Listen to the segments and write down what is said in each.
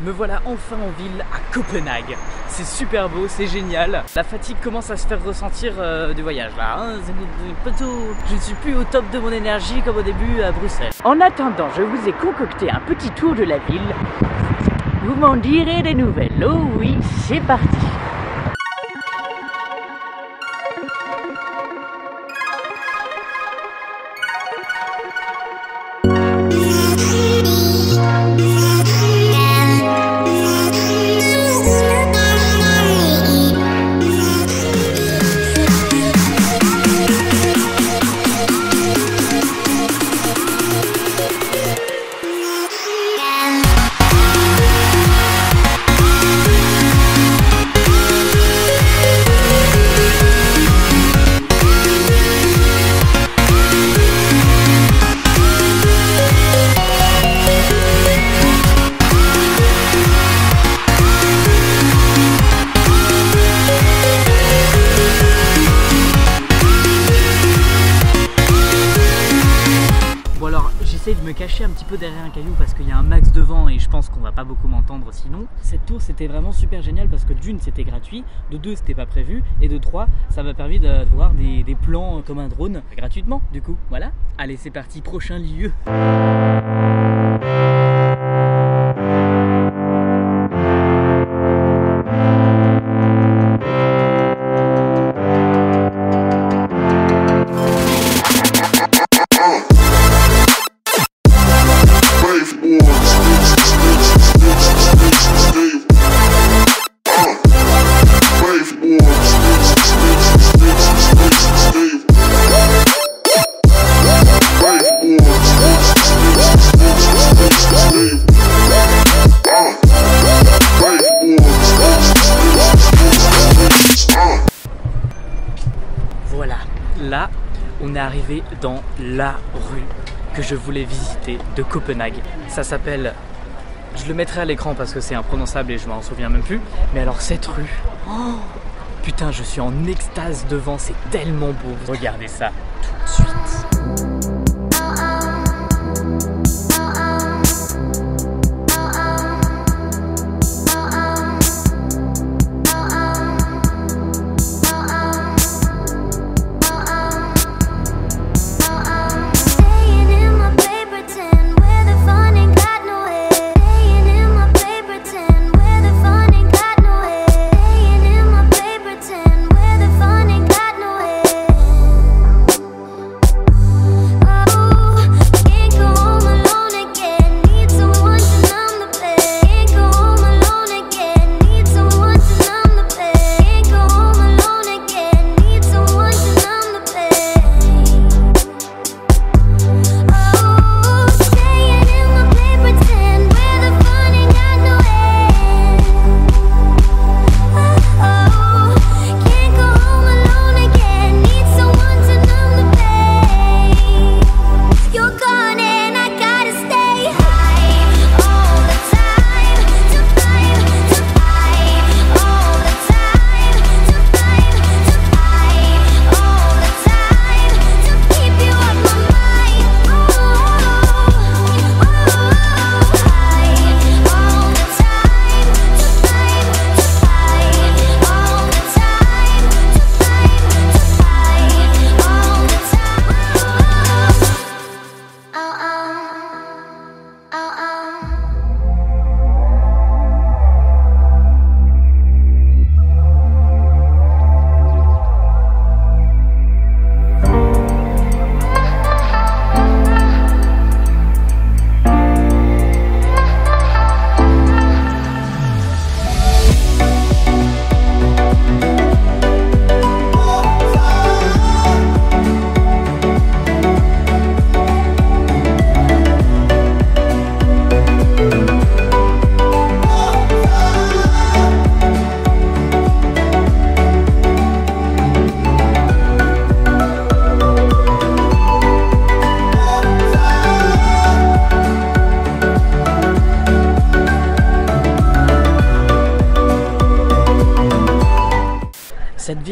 Me voilà enfin en ville à Copenhague. C'est super beau, c'est génial. La fatigue commence à se faire ressentir du voyage là. Hein. Je ne suis plus au top de mon énergie comme au début à Bruxelles. En attendant, je vous ai concocté un petit tour de la ville. Vous m'en direz des nouvelles. Oh oui, c'est parti. J'essaie de me cacher un petit peu derrière un caillou parce qu'il y a un max de vent et je pense qu'on va pas beaucoup m'entendre sinon. Cette tour c'était vraiment super génial parce que d'une c'était gratuit, de deux c'était pas prévu et de trois ça m'a permis de voir des plans comme un drone gratuitement du coup. Voilà, allez c'est parti, prochain lieu. Voilà, là on est arrivé dans la rue que je voulais visiter de Copenhague. Ça s'appelle, je le mettrai à l'écran parce que c'est imprononçable et je m'en souviens même plus. Mais alors cette rue, oh, putain je suis en extase devant, c'est tellement beau. Regardez ça tout de suite.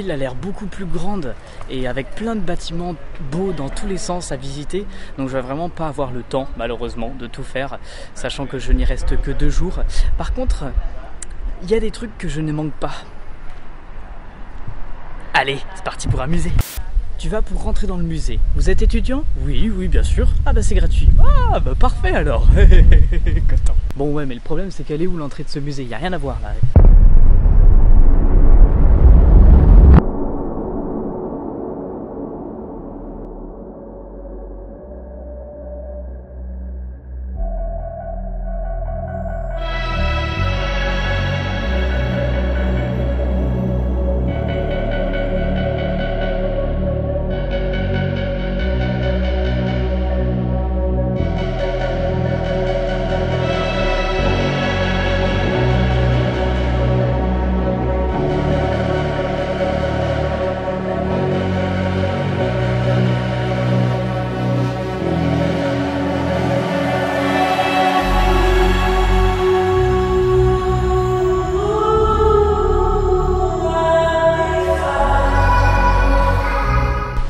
ville a l'air beaucoup plus grande et avec plein de bâtiments beaux dans tous les sens à visiter. Donc je vais vraiment pas avoir le temps, malheureusement, de tout faire, sachant que je n'y reste que 2 jours. Par contre, il y a des trucs que je ne manque pas. Allez, c'est parti pour un musée. Tu vas pour rentrer dans le musée. Vous êtes étudiant? Oui, oui, bien sûr. Ah bah c'est gratuit. Ah bah parfait alors. Content. Bon ouais, mais le problème c'est qu'elle est où l'entrée de ce musée? Il n'y a rien à voir là.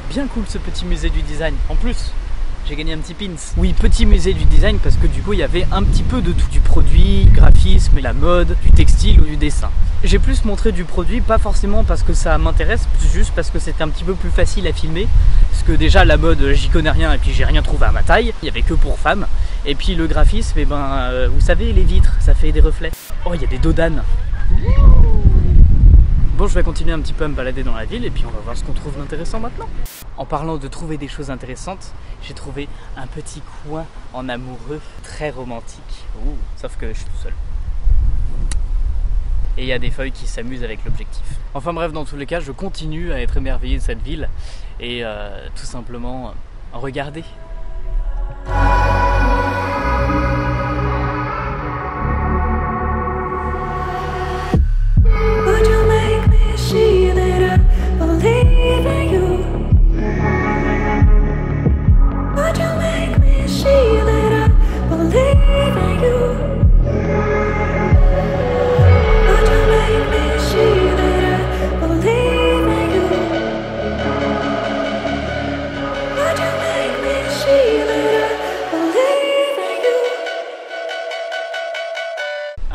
Bien cool ce petit musée du design. En plus, j'ai gagné un petit pins. Oui, petit musée du design parce que du coup il y avait un petit peu de tout. Du produit, graphisme, la mode, du textile ou du dessin. J'ai plus montré du produit, pas forcément parce que ça m'intéresse, juste parce que c'était un petit peu plus facile à filmer. Parce que déjà la mode j'y connais rien et puis j'ai rien trouvé à ma taille. Il y avait que pour femmes. Et puis le graphisme, et vous savez les vitres, ça fait des reflets. Oh, il y a des dodanes. Bon, je vais continuer un petit peu à me balader dans la ville et puis on va voir ce qu'on trouve d'intéressant maintenant. En parlant de trouver des choses intéressantes, j'ai trouvé un petit coin en amoureux très romantique. Ouh, sauf que je suis tout seul. Et il y a des feuilles qui s'amusent avec l'objectif. Enfin bref, dans tous les cas, je continue à être émerveillé de cette ville et tout simplement regarder.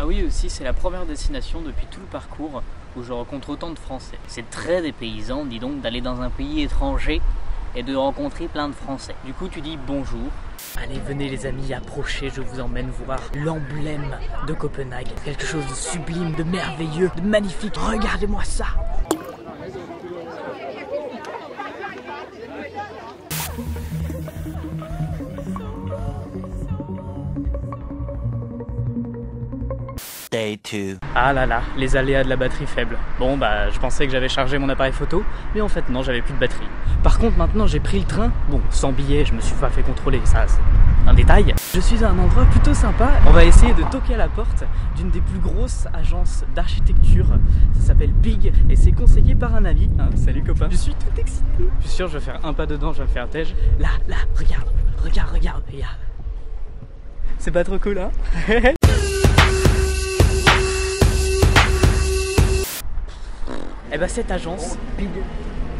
Ah oui, aussi c'est la première destination depuis tout le parcours où je rencontre autant de Français. C'est très dépaysant, dis donc, d'aller dans un pays étranger et de rencontrer plein de Français. Du coup tu dis bonjour. Allez, venez les amis, approchez, je vous emmène voir l'emblème de Copenhague. Quelque chose de sublime, de merveilleux, de magnifique. Regardez-moi ça. Day 2. Ah là là, les aléas de la batterie faible. Bon bah je pensais que j'avais chargé mon appareil photo, mais en fait non, j'avais plus de batterie. Par contre maintenant j'ai pris le train, bon sans billet, je me suis pas fait contrôler, ça c'est un détail. Je suis à un endroit plutôt sympa, on va essayer de toquer à la porte d'une des plus grosses agences d'architecture. Ça s'appelle Big et c'est conseillé par un ami. Hein, salut copain. Je suis tout excité. Je suis sûr je vais faire un pas dedans, je vais me faire tège. Là, regarde. C'est pas trop cool hein. Eh ben cette agence, Big,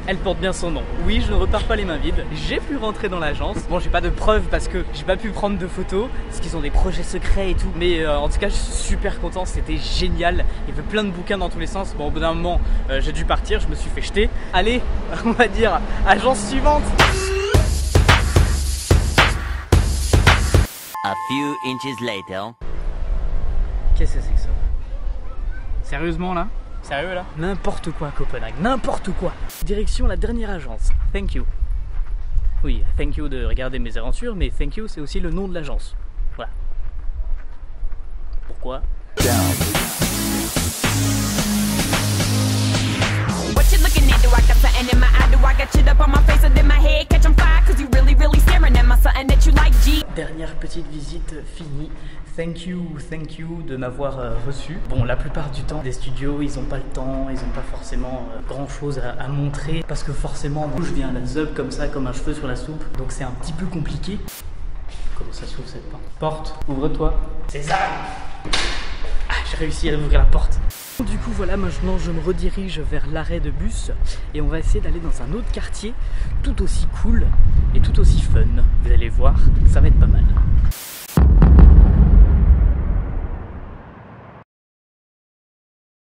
elle porte bien son nom. Oui, je ne repars pas les mains vides. J'ai pu rentrer dans l'agence. Bon, j'ai pas de preuves parce que j'ai pas pu prendre de photos, parce qu'ils ont des projets secrets et tout. Mais en tout cas, je suis super content. C'était génial. Il y avait plein de bouquins dans tous les sens. Bon, au bout d'un moment, j'ai dû partir. Je me suis fait jeter. Allez, on va dire agence suivante. A few inches later. Qu'est-ce que c'est que ça? Sérieusement là? Sérieux là? N'importe quoi Copenhague, n'importe quoi. Direction la dernière agence, thank you. Oui, thank you de regarder mes aventures, mais thank you c'est aussi le nom de l'agence. Voilà. Pourquoi? Dernière petite visite finie. Thank you de m'avoir reçu. Bon, la plupart du temps, des studios, ils n'ont pas le temps, ils n'ont pas forcément grand chose à montrer parce que forcément, moi, je viens à la zub comme ça, comme un cheveu sur la soupe, donc c'est un petit peu compliqué. Comment ça s'ouvre cette porte? Porte, ouvre-toi. César! Ah, j'ai réussi à ouvrir la porte. Du coup voilà, maintenant je me redirige vers l'arrêt de bus et on va essayer d'aller dans un autre quartier tout aussi cool et tout aussi fun. Vous allez voir, ça va être